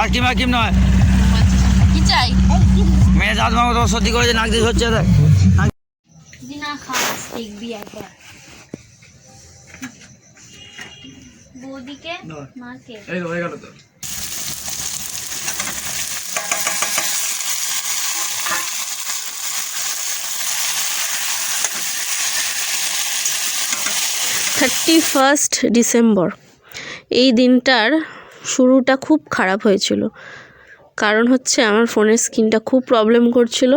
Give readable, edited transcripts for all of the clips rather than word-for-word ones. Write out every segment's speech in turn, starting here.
Ice cream ice cream নয়, কি চাই? মেয়ে দাঁত মামা তোমার সর্দি করেছে, নাক দিয়ে হচ্ছে। দিনা খাস দেখবি একবার বৌদিকে মাকে। এই তো হয়ে গেল তো। ডিসেম্বর এই দিনটার শুরুটা খুব খারাপ হয়েছিল। কারণ হচ্ছে আমার ফোনের স্ক্রিনটা খুব প্রবলেম করছিল।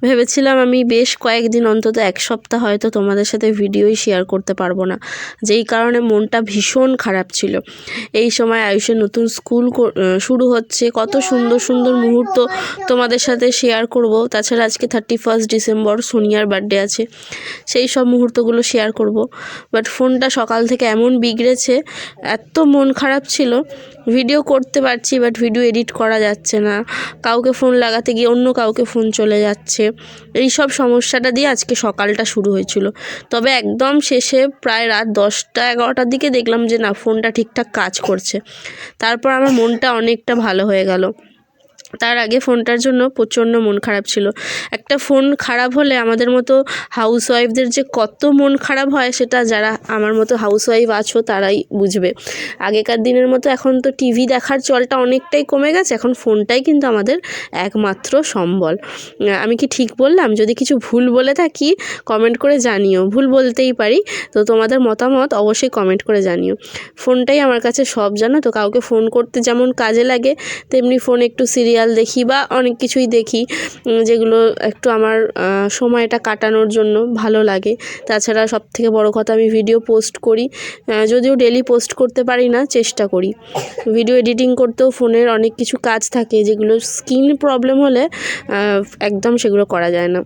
ভেবেছিলাম আমি বেশ কয়েকদিন, অন্তত এক সপ্তাহ হয়তো তোমাদের সাথে ভিডিওই শেয়ার করতে পারবো না, যেই কারণে মনটা ভীষণ খারাপ ছিল। এই সময় আয়ুষের নতুন স্কুল শুরু হচ্ছে, কত সুন্দর সুন্দর মুহূর্ত তোমাদের সাথে শেয়ার করব। তাছাড়া আজকে 31 ডিসেম্বর সোনিয়ার বার্থডে আছে, সেই সব মুহূর্তগুলো শেয়ার করব। বাট ফোনটা সকাল থেকে এমন বিগড়েছে, এত মন খারাপ ছিল। ভিডিও করতে পারছি বাট ভিডিও এডিট করা যাচ্ছে না, কাউকে ফোন লাগাতে গিয়ে অন্য কাউকে ফোন চলে যাচ্ছে। এই সব সমস্যাটা দিয়ে আজকে সকালটা শুরু হয়েছিল। তবে একদম শেষে প্রায় রাত 10টা-11টার দিকে দেখলাম যে না, ফোনটা ঠিকঠাক কাজ করছে। তারপর আমার মনটা অনেকটা ভালো হয়ে গেল। তার আগে ফোনটার জন্য প্রচণ্ড মন খারাপ ছিল। একটা ফোন খারাপ হলে আমাদের মতো হাউসওয়াইফদের যে কত মন খারাপ হয়, সেটা যারা আমার মতো হাউসওয়াইফ আছো তারাই বুঝবে। আগেকার দিনের মতো এখন তো টিভি দেখার চলটা অনেকটাই কমে গেছে, এখন ফোনটাই কিন্তু আমাদের একমাত্র সম্বল। আমি কি ঠিক বললাম? যদি কিছু ভুল বলে থাকি কমেন্ট করে জানিও, ভুল বলতেই পারি, তো তোমাদের মতামত অবশ্যই কমেন্ট করে জানিও। ফোনটাই আমার কাছে সব, জানো তো। কাউকে ফোন করতে যেমন কাজে লাগে, তেমনি ফোন একটু সিরিয়াল দেখি বা অনেক কিছুই দেখি যেগুলো একটু আমার সময়টা কাটানোর জন্য ভালো লাগে। তাছাড়া সবথেকে বড় কথা, আমি ভিডিও পোস্ট করি, যদিও ডেলি পোস্ট করতে পারি না, চেষ্টা করি। ভিডিও এডিটিং করতেও ফোনের অনেক কিছু কাজ থাকে যেগুলো স্ক্রিন প্রবলেম হলে একদম সেগুলো করা যায় না।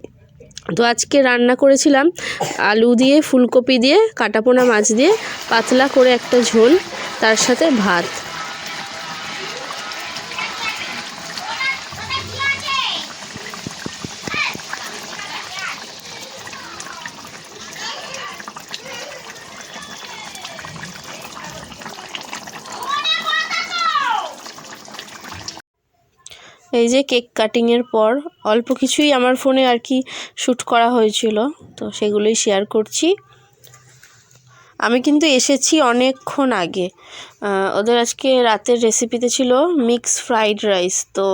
তো আজকে রান্না করেছিলাম আলু দিয়ে, ফুলকপি দিয়ে, কাটাপোনা মাছ দিয়ে পাতলা করে একটা ঝোল, তার সাথে ভাত। এই যে কেক কাটিংয়ের পর অল্প কিছুই আমার ফোনে আর কি শ্যুট করা হয়েছিল, তো সেগুলোই শেয়ার করছি। আমি কিন্তু এসেছি অনেকক্ষণ আগে। ওদের আজকে রাতের রেসিপিতে ছিল মিক্স ফ্রাইড রাইস, তো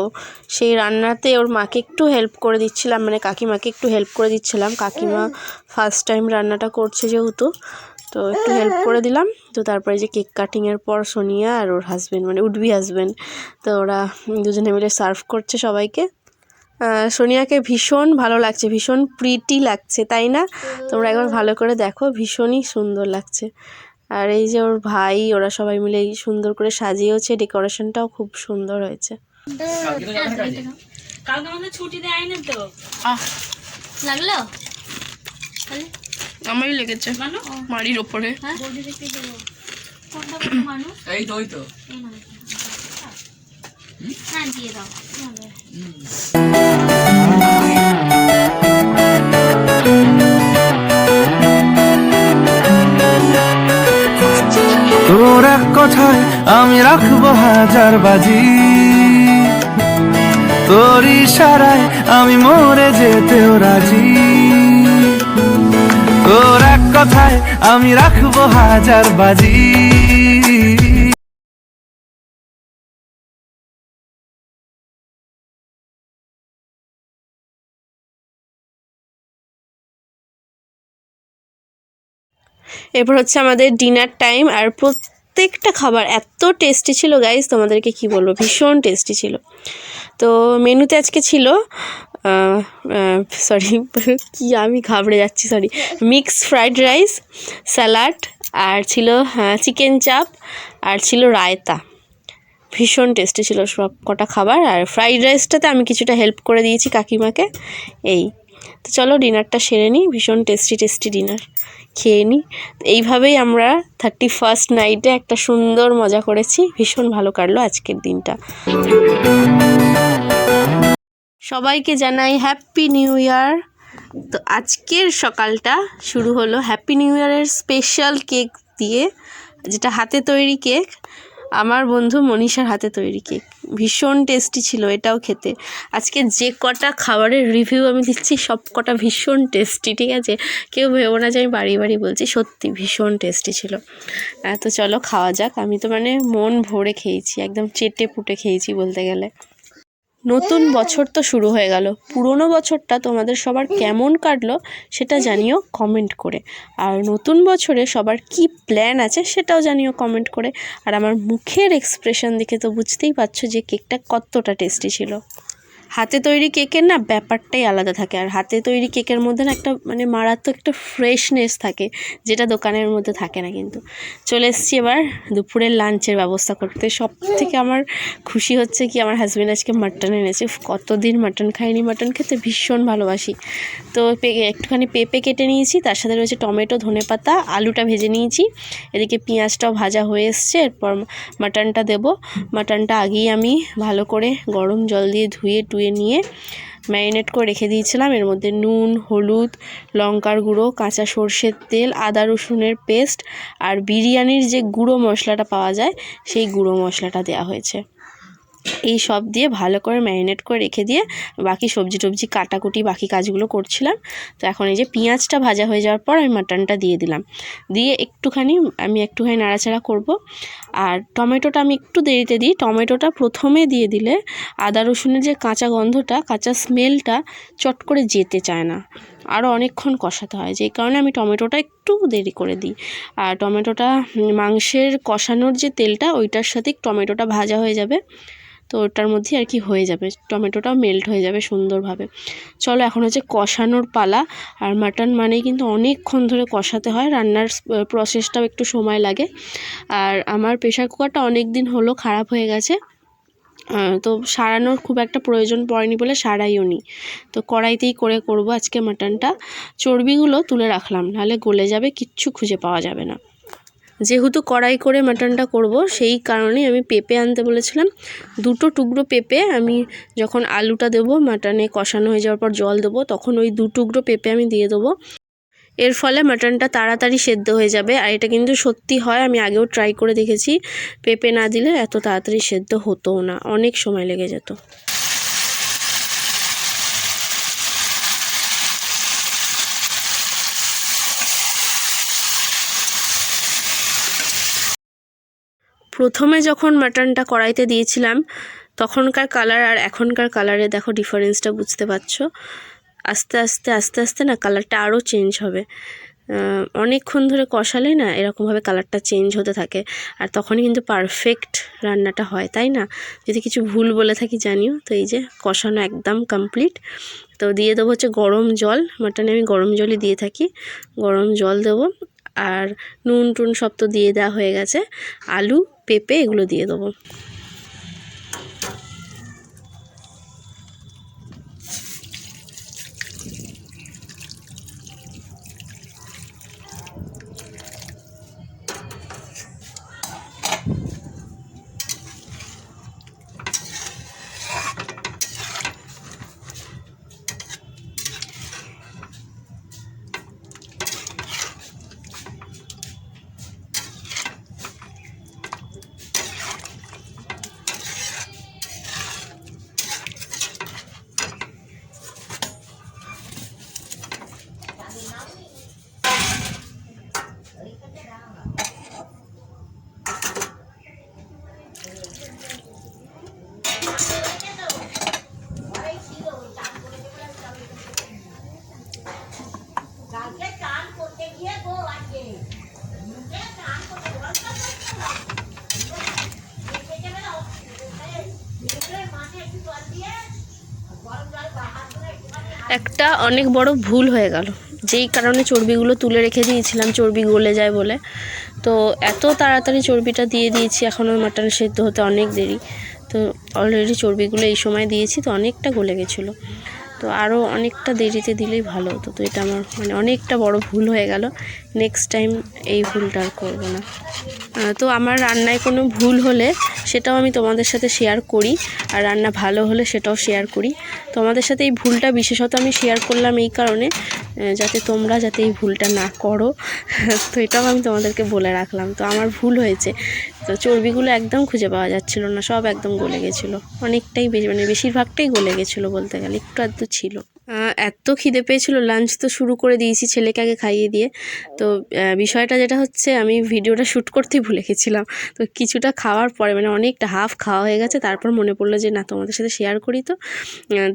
সেই রান্নাতে ওর মাকে একটু হেল্প করে দিচ্ছিলাম, মানে কাকিমাকে একটু হেল্প করে দিচ্ছিলাম। কাকিমা ফার্স্ট টাইম রান্নাটা করছে যেহেতু, তো একটু হেল্প করে দিলাম। তো তারপরে যে কেক কাটিংয়ের পর সোনিয়া আর ওর হাজব্যান্ড, মানে উডবি হাজব্যান্ড, তো ওরা দুজনে মিলে সার্ভ করছে সবাইকে। সোনিয়াকে ভীষণ ভালো লাগছে, ভীষণ প্রিটি লাগছে, তাই না? তোমরা একবার ভালো করে দেখো, ভীষণই সুন্দর লাগছে। আর এই যে ওর ভাই, ওরা সবাই মিলে এই সুন্দর করে সাজিয়েছে, ডেকোরেশনটাও খুব সুন্দর হয়েছে। কালকে আমাদের ছুটি দেয় না তো। লাগলো? আমারই লেগেছে মাড়ির ওপরে। এই তো, ওই তো। হ্যাঁ, দিয়ে দাও। তোর এক কথায় আমি রাখবো হাজার বাজি, তোর ইশারায় আমি মরে যেতেও রাজি। তোর এক কথায় আমি রাখবো হাজার বাজি। এরপর হচ্ছে আমাদের ডিনার টাইম, আর প্রত্যেকটা খাবার এত টেস্টি ছিল গাইজ, তোমাদেরকে কি বলবো, ভীষণ টেস্টি ছিল। তো মেনুতে আজকে ছিল আমি ঘাবড়ে যাচ্ছি, মিক্স ফ্রাইড রাইস, স্যালাড, আর ছিল চিকেন চাপ, আর ছিল রায়তা। ভীষণ টেস্টি ছিল সব কটা খাবার। আর ফ্রাইড রাইসটাতে আমি কিছুটা হেল্প করে দিয়েছি কাকিমাকে। এই তো চলো ডিনারটা সেরে নিই, ভীষণ টেস্টি ডিনার খেয়ে নিই। এইভাবেই আমরা 31st নাইটে একটা সুন্দর মজা করেছি, ভীষণ ভালো কাটলো আজকের দিনটা। সবাইকে জানাই হ্যাপি নিউ ইয়ার। তো আজকের সকালটা শুরু হলো হ্যাপি নিউ ইয়ারের স্পেশাল কেক দিয়ে, যেটা হাতে তৈরি কেক। আমার বন্ধু মনীষার হাতে তৈরি কেক ভীষণ টেস্টি ছিল এটাও খেতে। আজকে যে কটা খাবারের রিভিউ আমি দিচ্ছি সব কটা ভীষণ টেস্টি, ঠিক আছে? কেউ ভেবো না যে আমি বাড়ি বাড়ি বলছি, সত্যি ভীষণ টেস্টি ছিল। তো চলো খাওয়া যাক। আমি তো মানে মন ভরে খেয়েছি, একদম চেটে পুটে খেয়েছি বলতে গেলে। নতুন বছর তো শুরু হয়ে গেল, পুরনো বছরটা তোমাদের সবার কেমন কাটলো সেটা জানিও কমেন্ট করে। আর নতুন বছরে সবার কি প্ল্যান আছে সেটাও জানিও কমেন্ট করে। আর আমার মুখের এক্সপ্রেশন দেখে তো বুঝতেই পারছো যে কেকটা কতটা টেস্টি ছিল। হাতে তৈরি কেকের না ব্যাপারটাই আলাদা থাকে, আর হাতে তৈরি কেকের মধ্যে না একটা মানে মারাত্মক একটা ফ্রেশনেস থাকে, যেটা দোকানের মধ্যে থাকে না। কিন্তু চলে এসেছি এবার দুপুরের লাঞ্চের ব্যবস্থা করতে। সব থেকে আমার খুশি হচ্ছে কি, আমার হাজব্যান্ড আজকে মাটন এনেছে। কতদিন মাটন খাইনি, মাটন খেতে ভীষণ ভালোবাসি। তো একটুখানি পেঁপে কেটে নিয়েছি, তার সাথে রয়েছে টমেটো, ধনেপাতা, আলুটা ভেজে নিয়েছি। এদিকে পেঁয়াজটাও ভাজা হয়ে এসছে। এরপর মাটনটা দেবো। মাটনটা আগেই আমি ভালো করে গরম জল দিয়ে ধুয়ে নিয়ে ম্যারিনেট করে রেখে দিয়েছিলাম। এর মধ্যে নুন, হলুদ, লঙ্কার গুঁড়ো, কাঁচা সর্ষের তেল, আদা রসুনের পেস্ট আর বিরিয়ানির যে গুঁড়ো মশলাটা পাওয়া যায় সেই গুঁড়ো মশলাটা দেওয়া হয়েছে। এই সব দিয়ে ভালো করে ম্যারিনেট করে রেখে দিয়ে বাকি সবজি টবজি কাটাকুটি বাকি কাজগুলো করছিলাম। তো এখন এই যে পেঁয়াজটা ভাজা হয়ে যাওয়ার পর আমি মাটনটা দিয়ে দিলাম। দিয়ে একটুখানি নাড়াচাড়া করব। আর টমেটোটা আমি একটু দেরিতে দিই। টমেটোটা প্রথমে দিয়ে দিলে আদা রসুনের যে কাঁচা গন্ধটা, কাঁচা স্মেলটা চট করে যেতে চায় না, আরও অনেকক্ষণ কষাতে হয়। যেই কারণে আমি টমেটোটা একটু দেরি করে দিই। আর টমেটোটা মাংসের কষানোর যে তেলটা ওইটার সাথে টমেটোটা ভাজা হয়ে যাবে, তো ওটার মধ্যে আর কি হয়ে যাবে, টমেটোটাও মেল্ট হয়ে যাবে সুন্দরভাবে। চলো এখন হচ্ছে কষানোর পালা। আর মাটন মানেই কিন্তু অনেকক্ষণ ধরে কষাতে হয়, রান্নার প্রসেসটাও একটু সময় লাগে। আর আমার প্রেশার কুকারটা অনেক দিন হলো খারাপ হয়ে গেছে, তো সারানোর খুব একটা প্রয়োজন পড়েনি বলে সারাইও নি। তো কড়াইতেই করব আজকে মাটনটা। চর্বিগুলো তুলে রাখলাম, নাহলে গলে যাবে, কিচ্ছু খুঁজে পাওয়া যাবে না। যেহেতু কড়াই করে মাটনটা করব সেই কারণেই আমি পেঁপে আনতে বলেছিলাম। 2টো টুকরো পেঁপে আমি যখন আলুটা দেবো, মাটনে কষানো হয়ে যাওয়ার পর জল দেবো, তখন ওই 2 টুকরো পেঁপে আমি দিয়ে দেবো। এর ফলে মাটনটা তাড়াতাড়ি সেদ্ধ হয়ে যাবে। আর এটা কিন্তু সত্যি হয়, আমি আগেও ট্রাই করে দেখেছি, পেঁপে না দিলে এত তাড়াতাড়ি সেদ্ধ হতোও না, অনেক সময় লেগে যেত। প্রথমে যখন মাটনটা কড়াইতে দিয়েছিলাম তখনকার কালার আর এখনকার কালারে দেখো ডিফারেন্সটা বুঝতে পারছো। আস্তে আস্তে না কালারটা আরও চেঞ্জ হবে। অনেকক্ষণ ধরে কষালে না এরকমভাবে কালারটা চেঞ্জ হতে থাকে, আর তখনই কিন্তু পারফেক্ট রান্নাটা হয়, তাই না? যদি কিছু ভুল বলে থাকি জানিও। তো এই যে কষানো একদম কমপ্লিট। তো দিয়ে দেবো হচ্ছে গরম জল। মাটনে আমি গরম জলই দিয়ে থাকি, গরম জল দেবো। আর নুন টুন সব তো দিয়ে দেওয়া হয়ে গেছে। আলু, পেঁপে এগুলো দিয়ে দেবো। একটা অনেক বড় ভুল হয়ে গেল, যেই কারণে চর্বিগুলো তুলে রেখে দিয়েছিলাম, চর্বি গলে যায় বলে। তো এত তাড়াতাড়ি চর্বিটা দিয়ে দিয়েছি, এখনও মাটন সেদ্ধ হতে অনেক দেরি। তো অলরেডি চর্বিগুলো এই সময় দিয়েছি, তো অনেকটা গলে গেছিলো। তো আরও অনেকটা দেরিতে দিলেই ভালো হতো। তো এটা আমার মানে অনেকটা বড় ভুল হয়ে গেল। নেক্সট টাইম এই ভুলটা আর করবো না। তো আমার রান্নায় কোনো ভুল হলে সেটাও আমি তোমাদের সাথে শেয়ার করি, আর রান্না ভালো হলে সেটাও শেয়ার করি। তোমাদের সাথে এই ভুলটা বিশেষত আমি শেয়ার করলাম এই কারণে, যাতে তোমরা যাতে এই ভুলটা না করো। তো এটাও আমি তোমাদেরকে বলে রাখলাম। তো আমার ভুল হয়েছে। তো চর্বিগুলো একদম খুঁজে পাওয়া যাচ্ছিল না, সব একদম গলে গেছিলো, অনেকটাই বেশি, মানে বেশিরভাগটাই গলে গেছিলো বলতে গেলে, একটু আধটু ছিল। এত খিদে পেয়েছিল, লাঞ্চ তো শুরু করে দিয়েছি ছেলেকে আগে খাইয়ে দিয়ে। তো বিষয়টা যেটা হচ্ছে, আমি ভিডিওটা শ্যুট করতেই ভুলে গেছিলাম। তো কিছুটা খাওয়ার পরে, মানে অনেকটা হাফ খাওয়া হয়ে গেছে, তারপর মনে পড়লো যে না, তোমাদের সাথে শেয়ার করি।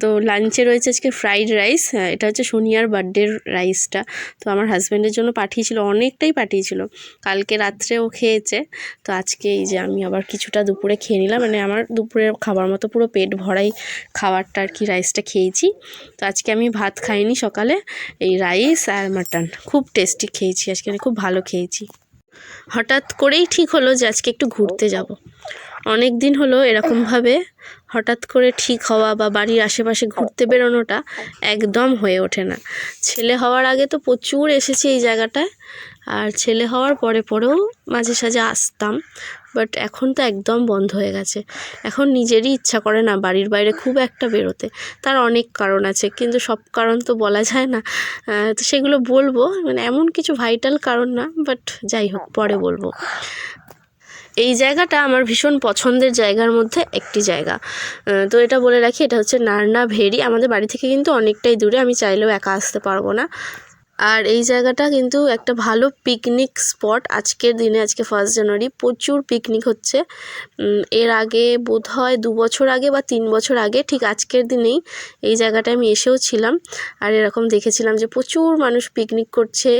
তো লাঞ্চে রয়েছে আজকে ফ্রাইড রাইস। এটা হচ্ছে সোনিয়ার বার্থডের রাইসটা। তো আমার হাজব্যান্ডের জন্য পাঠিয়েছিল, অনেকটাই পাঠিয়েছিল। কালকে রাত্রে ও খেয়েছে। তো আজকে এই যে আমি আবার কিছুটা দুপুরে খেয়ে নিলাম, মানে আমার দুপুরের খাবার মতো পুরো পেট ভরাই খাবারটা আর কি, রাইসটা খেয়েছি। তো আজকে আমি ভাত খাইনি সকালে, এই রাইস আর মাটন খুব টেস্টি খেয়েছি আজকে, আমি খুব ভালো খেয়েছি। হঠাৎ করেই ঠিক হলো যে আজকে একটু ঘুরতে যাব। অনেক দিন হলো এরকমভাবে হঠাৎ করে ঠিক হওয়া বা বাড়ির আশেপাশে ঘুরতে বেরোনোটা একদম হয়ে ওঠে না। ছেলে হওয়ার আগে তো প্রচুর এসেছি এই জায়গাটায়, আর ছেলে হওয়ার পরেও মাঝে সাঝে আসতাম, বাট এখন তো একদম বন্ধ হয়ে গেছে। এখন নিজেরই ইচ্ছা করে না বাড়ির বাইরে খুব একটা বেরোতে। তার অনেক কারণ আছে, কিন্তু সব কারণ তো বলা যায় না। তো সেগুলো বলবো, মানে এমন কিছু ভাইটাল কারণ না, বাট যাই হোক পরে বলবো। এই জায়গাটা আমার ভীষণ পছন্দের জায়গার মধ্যে একটি জায়গা। তো এটা বলে রাখি, এটা হচ্ছে নারনা ভেরি। আমাদের বাড়ি থেকে কিন্তু অনেকটাই দূরে, আমি চাইলেও একা আসতে পারবো না। আর এই জায়গাটা কিন্তু একটা ভালো পিকনিক স্পট। আজকের দিনে, আজকে 1 জানুয়ারি, প্রচুর পিকনিক হচ্ছে। এর আগে বোধহয় 2 বছর আগে বা 3 বছর আগে ঠিক আজকের দিনেই এই জায়গাটায় আমি এসেও ছিলাম, আর এরকম দেখেছিলাম যে প্রচুর মানুষ পিকনিক করছে।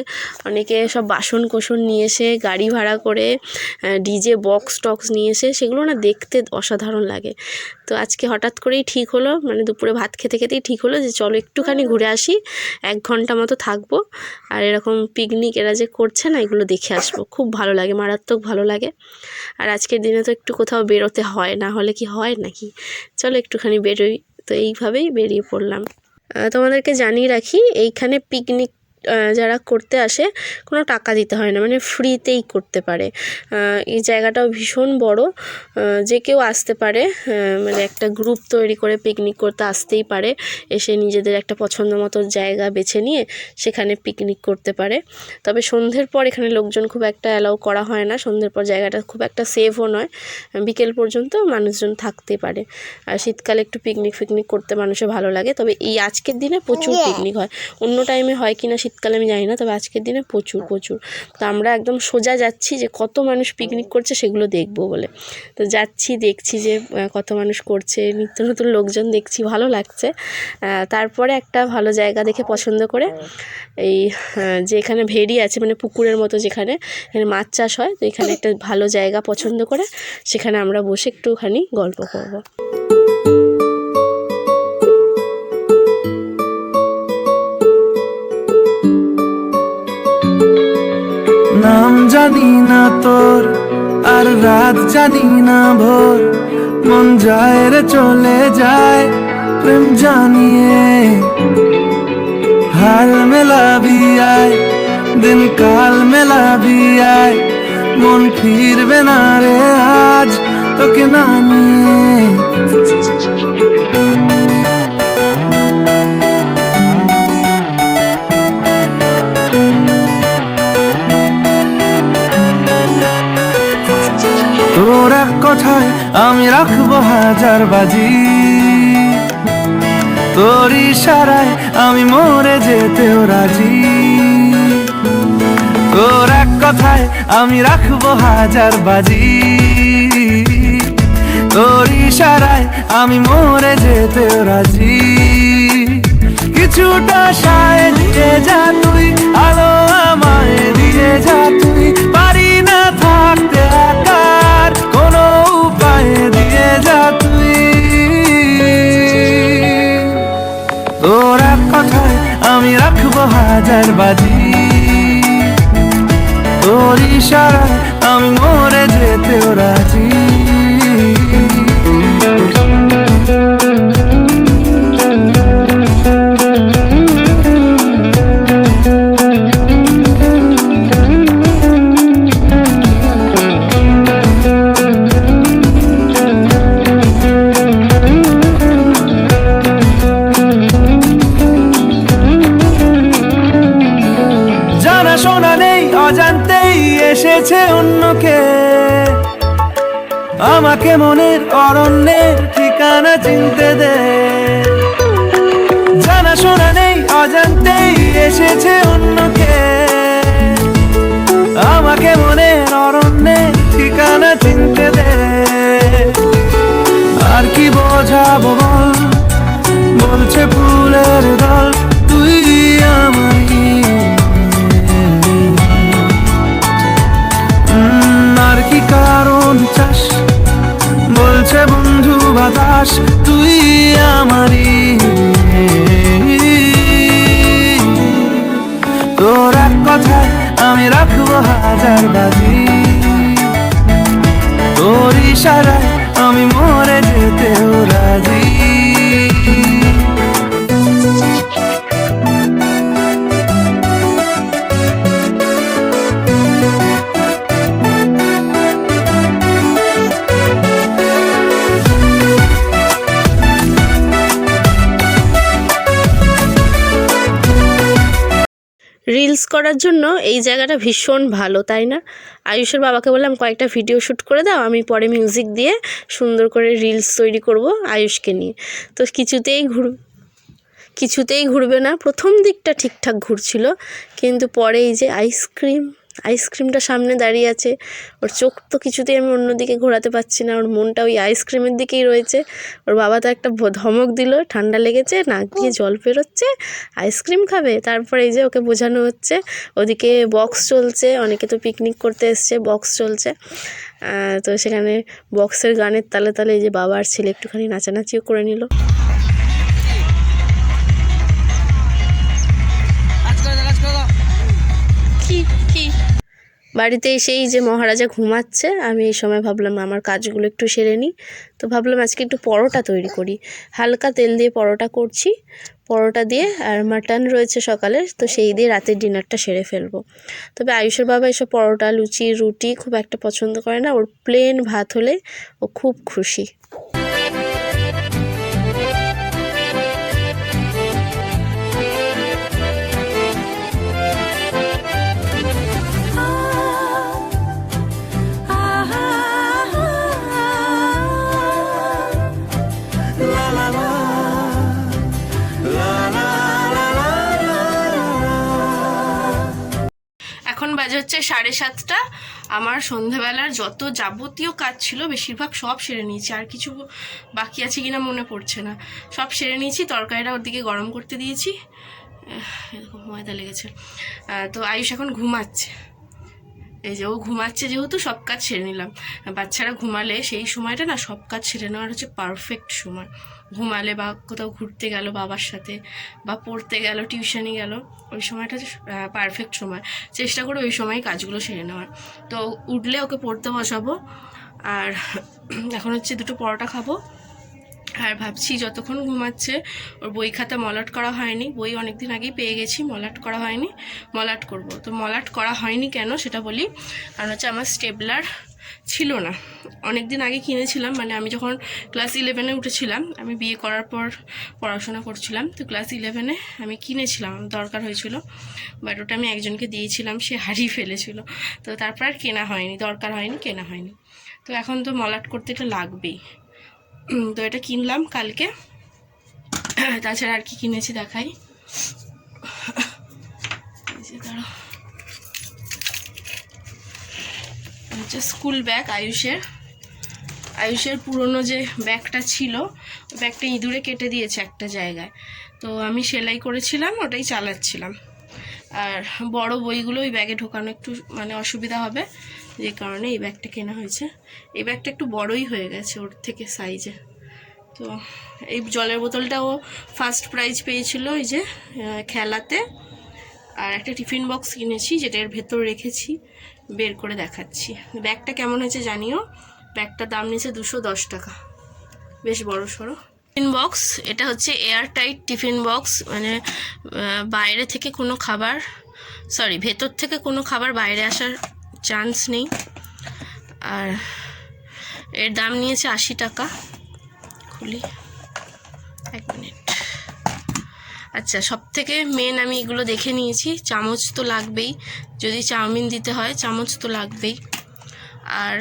অনেকে সব বাসন কোসন নিয়ে এসে, গাড়ি ভাড়া করে, ডিজে বক্স টক্স নিয়ে এসে, সেগুলো না দেখতে অসাধারণ লাগে। তো আজকে হঠাৎ করেই ঠিক হলো, মানে দুপুরে ভাত খেতে খেতেই ঠিক হলো যে চলো একটুখানি ঘুরে আসি, 1 ঘন্টা মতো থাকবো, আর এরকম পিকনিক এরা যে করছে না, এগুলো দেখে আসবো। খুব ভালো লাগে, মারাত্মক ভালো লাগে। আর আজকের দিনে তো একটু কোথাও বেরোতে হয়, না হলে কি হয় নাকি? চলো একটুখানি বেরোই। তো এইভাবেই বেরিয়ে পড়লাম। তোমাদেরকে জানিয়ে রাখি, এইখানে পিকনিক যারা করতে আসে কোনো টাকা দিতে হয় না, মানে ফ্রিতেই করতে পারে। এই জায়গাটাও ভীষণ বড়, যে কেউ আসতে পারে, মানে একটা গ্রুপ তৈরি করে পিকনিক করতে আসতেই পারে। এসে নিজেদের একটা পছন্দ মতো জায়গা বেছে নিয়ে সেখানে পিকনিক করতে পারে। তবে সন্ধ্যের পর এখানে লোকজন খুব একটা অ্যালাউ করা হয় না। সন্ধ্যের পর জায়গাটা খুব একটা সেফও নয়, বিকেল পর্যন্ত মানুষজন থাকতে পারে। আর শীতকালে একটু পিকনিক করতে মানুষের ভালো লাগে। তবে এই আজকের দিনে প্রচুর পিকনিক হয়, অন্য টাইমে হয় কিনা শীতকালে আমি জানি না, তবে আজকের দিনে প্রচুর। তো আমরা একদম সোজা যাচ্ছি যে কত মানুষ পিকনিক করছে সেগুলো দেখবো বলে। তো যাচ্ছি, দেখছি যে কত মানুষ করছে, নিত্য নতুন লোকজন দেখছি, ভালো লাগছে। তারপরে একটা ভালো জায়গা দেখে পছন্দ করে, এই যে এখানে ভেড়ি আছে, মানে পুকুরের মতো, যেখানে এখানে মাছ চাষ হয়, তো এখানে একটা ভালো জায়গা পছন্দ করে সেখানে আমরা বসে একটুখানি গল্প করব। নাম জানি না তোর, আর রাত জানি না ভোর, মন যায় রে চলে যায় প্রেম জানিয়ে। হাল মেলাবি আয়, দিন কাল মেলাবি আয়, মন ফিরবে না রে আজ তোকে না নিয়ে। তোর এক কথায় আমি রাখবো 1000 বাজি, তোর ইশারায় আমি মরে যেতেও রাজি। তোর এক কথায় আমি রাখবো 1000 বাজি, তোর ইশারায় আমি মরে যেতেও রাজি। কিছুটা সায় দিয়ে যা তুই, আলো আমায় দিয়ে যা তুই, পারি না থাকতে একার কোনো উপায় দিয়ে যা তুই। তোর এক কথায় আমি রাখবো 1000 বাজি, তোর ইশারায় আমি মরে যেতেও রাজি। এসেছে অন্যকে আমাকে মনের অরণ্যের ঠিকানা চিনতে দে জানা শোনা নেই অজান্তেই এসেছে অন্যকে আমাকে মনের অরণ্যের ঠিকানা চিনতে দে আর কি বোঝাবো বল বলছে ফুলের দল তুই আমারই আর কি কারণ চাস বলছে বন্ধু বাতাস তুই আমারই তোর এক কথায় আমি রাখবো হাজার বাজি তোর ইশারায় আমি মরে যেতেও রাজি রিলস করার জন্য এই জায়গাটা ভীষণ ভালো, তাই না? আয়ুষের বাবাকে বললাম কয়েকটা ভিডিও শ্যুট করে দাও, আমি পরে মিউজিক দিয়ে সুন্দর করে রিলস তৈরি করব আয়ুষকে নিয়ে। তো কিছুতেই ঘুরবে না। প্রথম দিকটা ঠিকঠাক ঘুরছিল, কিন্তু পরে এই যে আইসক্রিমটা সামনে দাঁড়িয়ে আছে, ওর চোখ তো কিছুতেই আমি অন্যদিকে ঘোরাতে পারছি না, ওর মনটা ওই আইসক্রিমের দিকেই রয়েছে। ওর বাবা তো একটা ধমক দিল, ঠান্ডা লেগেছে, নাক দিয়ে জল বেরোচ্ছে, আইসক্রিম খাবে। তারপরে এই যে ওকে বোঝানো হচ্ছে, ওদিকে বক্স চলছে, অনেকে তো পিকনিক করতে এসছে, বক্স চলছে। তো সেখানে বক্সের গানের তালে তালে এই যে বাবা আর ছেলে একটুখানি নাচানাচিও করে নিল। বাড়িতে এসেই যে মহারাজা ঘুমাচ্ছে, আমি এই সময় ভাবলাম আমার কাজগুলো একটু সেরে নিই। তো ভাবলাম আজকে একটু পরোটা তৈরি করি, হালকা তেল দিয়ে পরোটা করছি। পরোটা দিয়ে আর মাটন রয়েছে সকালের, তো সেই দিয়ে রাতের ডিনারটা সেরে ফেলবো। তবে আয়ুষের বাবা এসব পরোটা, লুচি, রুটি খুব একটা পছন্দ করে না, ওর প্লেন ভাত হলে ও খুব খুশি। এখন বাজে হচ্ছে 7:30। আমার সন্ধ্যাবেলার যত যাবতীয় কাজ ছিল বেশিরভাগ সব সেরে নিয়েছি, আর কিছু বাকি আছে কিনা মনে পড়ছে না, সব সেরে নিয়েছি। তরকারিটা ওর দিকে গরম করতে দিয়েছি, এরকম ময়দা লেগেছে। তো আয়ুষ এখন ঘুমাচ্ছে, এই যে ও ঘুমাচ্ছে, যেহেতু সব কাজ সেরে নিলাম। বাচ্চারা ঘুমালে সেই সময়টা না সব কাজ সেরে নেওয়ার হচ্ছে পারফেক্ট সময়। ঘুমালে বা কোথাও ঘুরতে গেল বাবার সাথে, বা পড়তে গেল, টিউশনে গেল, ওই সময়টা হচ্ছে পারফেক্ট সময়। চেষ্টা করে ওই সময়ই কাজগুলো সেরে নেওয়ার। তো উঠলে ওকে পড়তে বসাবো, আর এখন হচ্ছে দুটো পরোটা খাবো। আর ভাবছি যতক্ষণ ঘুমাচ্ছে ওর বই খাতা মলাট করা হয়নি, বই অনেক দিন আগেই পেয়ে গেছি, মলাট করা হয়নি, মলাট করব। তো মলাট করা হয়নি কেন সেটা বলি, কারণ হচ্ছে আমার স্টেপলার ছিল না, অনেক দিন আগে কিনেছিলাম, মানে আমি যখন ক্লাস 11-এ উঠেছিলাম, আমি বিয়ে করার পর পড়াশোনা করছিলাম, তো ক্লাস 11-এ আমি কিনেছিলাম, দরকার হয়েছিল, বাট ওটা আমি একজনকে দিয়েছিলাম, সে হারিয়ে ফেলেছিল। তো তারপর আর কেনা হয়নি, দরকার হয়নি, কেনা হয়নি। তো এখন তো মলাট করতে এটা লাগবেই, তো এটা কিনলাম কালকে। তাছাড়া আর কি কিনেছি দেখাই, হচ্ছে স্কুল ব্যাগ আয়ুষের পুরনো যে ব্যাগটা ছিল, ব্যাগটা ইঁদুরে কেটে দিয়েছে একটা জায়গায়, তো আমি সেলাই করেছিলাম, ওটাই চালাচ্ছিলাম। আর বড় বইগুলো ওই ব্যাগে ঢোকানো একটু মানে অসুবিধা হবে, যে কারণে এই ব্যাগটা কেনা হয়েছে। এই ব্যাগটা একটু বড়ই হয়ে গেছে ওর থেকে সাইজে। তো এই জলের বোতলটাও ফার্স্ট প্রাইজ পেয়েছিল ওই যে খেলাতে। আর একটা টিফিন বক্স কিনেছি, যেটা এর ভেতর রেখেছি, বের করে দেখাচ্ছি। ব্যাগটা কেমন হয়েছে জানিও। ব্যাগটার দাম নিয়েছে 210 টাকা, বেশ বড় সড়ো টিফিন বক্স। এটা হচ্ছে এয়ার টাইট টিফিন বক্স, মানে বাইরে থেকে কোনো খাবার, ভেতর থেকে কোনো খাবার বাইরে আসার চান্স নেই। আর এর দাম নিয়েছে 80 টাকা। খুলি, 1 মিনিট। আচ্ছা, সব থেকে মেন আমি এগুলো দেখে নিয়েছি। চামচ তো লাগবেই, যদি চাউমিন দিতে হয় চামচ তো লাগবেই। আর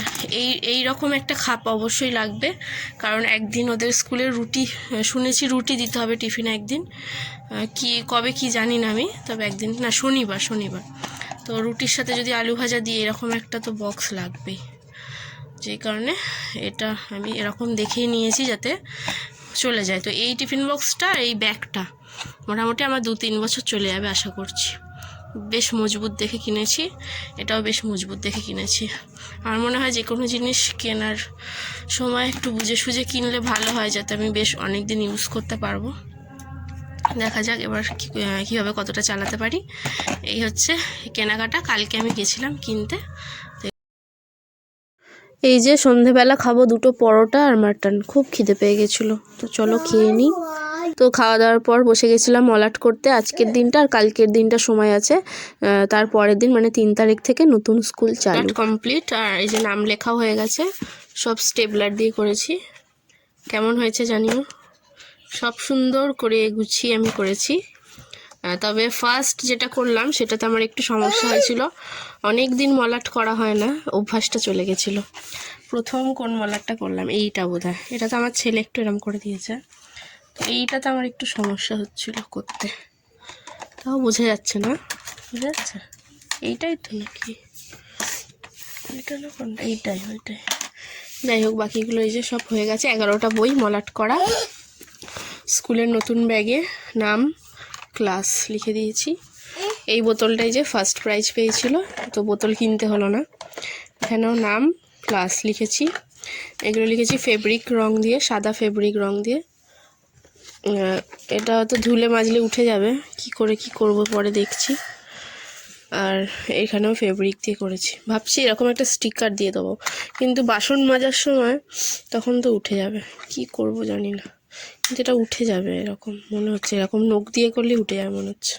এই রকম একটা খাপ অবশ্যই লাগবে, কারণ একদিন ওদের স্কুলের রুটি, শুনেছি রুটি দিতে হবে টিফিনে একদিন, কি কবে কি জানি না আমি, তবে একদিন না, শনিবার। তো রুটির সাথে যদি আলু ভাজা দিয়ে এরকম একটা তো বক্স লাগবেই, যেই কারণে এটা আমি এরকম দেখেই নিয়েছি যাতে চলে যায়। তো এই টিফিন বক্সটা, এই ব্যাগটা মোটামুটি আমার 2-3 বছর চলে যাবে আশা করছি। বেশ মজবুত দেখে কিনেছি, এটাও বেশ মজবুত দেখে কিনেছি। আমার মনে হয় যে কোনো জিনিস কেনার সময় একটু বুঝে সুঝে কিনলে ভালো হয়, যাতে আমি বেশ অনেক দিন ইউজ করতে পারবো। দেখা যাক এবার কীভাবে কতটা চালাতে পারি। এই হচ্ছে কেনাকাটা, কালকে আমি গেছিলাম কিনতে। এই যে সন্ধেবেলা খাবো 2টো পরোটা আর মাটন, খুব খিদে পেয়ে গেছিলো, তো চলো খেয়ে নিই। তো খাওয়া দাওয়ার পর বসে গেছিলাম মলাট করতে। আজকের দিনটা আর কালকের দিনটা সময় আছে, তার পরের দিন মানে 3 তারিখ থেকে নতুন স্কুল চালু। কমপ্লিট, আর এই যে নাম লেখাও হয়ে গেছে, সব স্টেপলার দিয়ে করেছি। কেমন হয়েছে জানিও, সব সুন্দর করে গুছিয়ে আমি করেছি। তবে ফার্স্ট যেটা করলাম সেটাতে আমার একটু সমস্যা হয়েছিল, অনেক দিন মলাট করা হয় না, অভ্যাসটা চলে গেছিলো। প্রথম কোন মলাটটা করলাম, এইটা বোধহয়, এটা তো আমার ছেলে একটু এরম করে দিয়েছে। তো এইটাতে আমার একটু সমস্যা হচ্ছিল করতে, তাও বোঝা যাচ্ছে না, বোঝা যাচ্ছে এইটাই তো নাকি, এটা না কোনটা, ওইটাই। যাই হোক, বাকিগুলো এই যে সব হয়ে গেছে। 11টা বই মলাট করা। স্কুলের নতুন ব্যাগে নাম, ক্লাস লিখে দিয়েছি। এই বোতলটাই যে ফার্স্ট প্রাইজ পেয়েছিল, তো বোতল কিনতে হলো না। এখানেও নাম, ক্লাস লিখেছি। এগুলো লিখেছি ফেব্রিক রং দিয়ে, সাদা ফেব্রিক রং দিয়ে। এটা তো ধুলে মাজলে উঠে যাবে, কি করব পরে দেখছি। আর এখানেও ফেব্রিক দিয়ে করেছি, ভাবছি এরকম একটা স্টিকার দিয়ে দেবো, কিন্তু বাসন মাজার সময় তখন তো উঠে যাবে, কি করব জানি না, কিন্তু এটা উঠে যাবে এরকম মনে হচ্ছে, এরকম নখ দিয়ে করলে উঠে যাবে মনে হচ্ছে।